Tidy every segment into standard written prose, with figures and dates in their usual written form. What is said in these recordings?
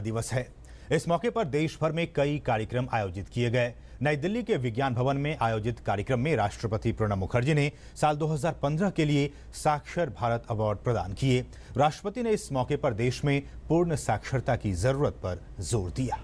दिवस है। इस मौके पर देश भर में कई कार्यक्रम आयोजित किए गए। नई दिल्ली के विज्ञान भवन में आयोजित कार्यक्रम में राष्ट्रपति प्रणब मुखर्जी ने साल 2015 के लिए साक्षर भारत अवार्ड प्रदान किए। राष्ट्रपति ने इस मौके पर देश में पूर्ण साक्षरता की जरूरत पर जोर दिया।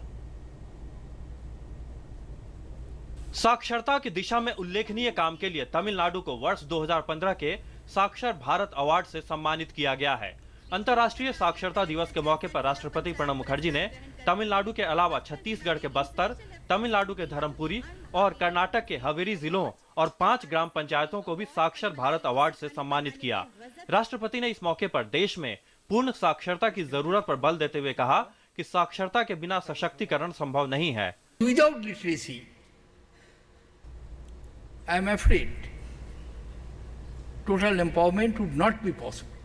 साक्षरता की दिशा में उल्लेखनीय काम के लिए तमिलनाडु को वर्ष 2015 के साक्षर भारत अवार्ड से सम्मानित किया गया है। अंतर्राष्ट्रीय साक्षरता दिवस के मौके पर राष्ट्रपति प्रणब मुखर्जी ने तमिलनाडु के अलावा छत्तीसगढ़ के बस्तर, तमिलनाडु के धर्मपुरी और कर्नाटक के हावेरी जिलों और 5 ग्राम पंचायतों को भी साक्षर भारत अवार्ड से सम्मानित किया। राष्ट्रपति ने इस मौके पर देश में पूर्ण साक्षरता की जरूरत पर बल देते हुए कहा कि साक्षरता के बिना सशक्तिकरण संभव नहीं है। Without literacy, I am afraid total empowerment would not be possible.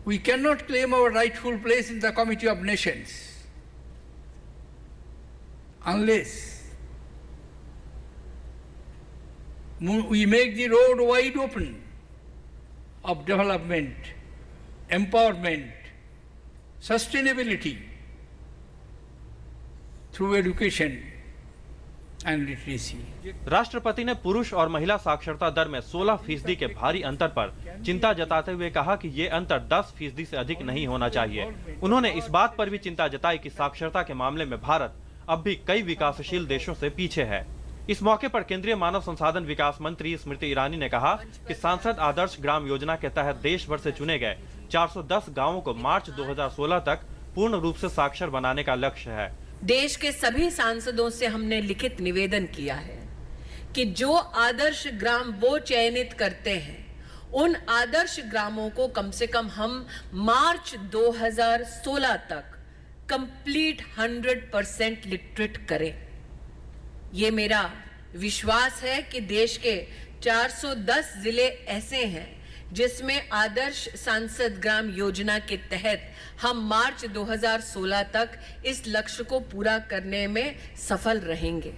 We cannot claim our rightful place in the Committee of Nations unless we make the road wide open of development, empowerment, sustainability through education and literacy. राष्ट्रपति ने पुरुष और महिला साक्षरता दर में 16% के भारी अंतर पर चिंता जताते हुए कहा कि ये अंतर 10% से अधिक नहीं होना चाहिए। उन्होंने इस बात पर भी चिंता जताई कि साक्षरता के मामले में भारत अब भी कई विकासशील देशों से पीछे है। इस मौके पर केंद्रीय मानव संसाधन विकास मंत्री स्मृति ईरानी ने कहा कि सांसद आदर्श ग्राम योजना के तहत देश भर से चुने गए 410 गाँवों को मार्च 2016 तक पूर्ण रूप से साक्षर बनाने का लक्ष्य है। देश के सभी सांसदों से हमने लिखित निवेदन किया है कि जो आदर्श ग्राम वो चयनित करते हैं, उन आदर्श ग्रामों को कम से कम हम मार्च 2016 तक कंप्लीट 100% लिटरेट करें। ये मेरा विश्वास है कि देश के 410 जिले ऐसे हैं जिसमें आदर्श सांसद ग्राम योजना के तहत हम मार्च 2016 तक इस लक्ष्य को पूरा करने में सफल रहेंगे।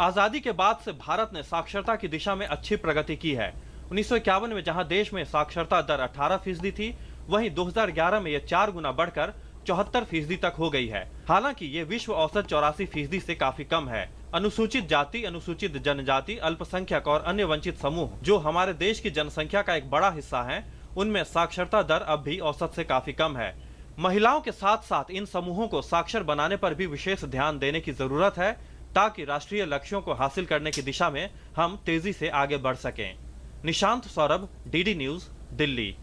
आजादी के बाद से भारत ने साक्षरता की दिशा में अच्छी प्रगति की है। 1951 में जहां देश में साक्षरता दर 18% थी, वहीं 2011 में यह 4 गुना बढ़कर 74% तक हो गई है। हालांकि ये विश्व औसत 84% से काफी कम है। अनुसूचित जाति, अनुसूचित जनजाति, अल्पसंख्यक और अन्य वंचित समूह जो हमारे देश की जनसंख्या का एक बड़ा हिस्सा हैं, उनमें साक्षरता दर अब भी औसत से काफी कम है। महिलाओं के साथ साथ इन समूहों को साक्षर बनाने पर भी विशेष ध्यान देने की जरूरत है ताकि राष्ट्रीय लक्ष्यों को हासिल करने की दिशा में हम तेजी से आगे बढ़ सकें। Nishant Saurabh, DD news, Delhi.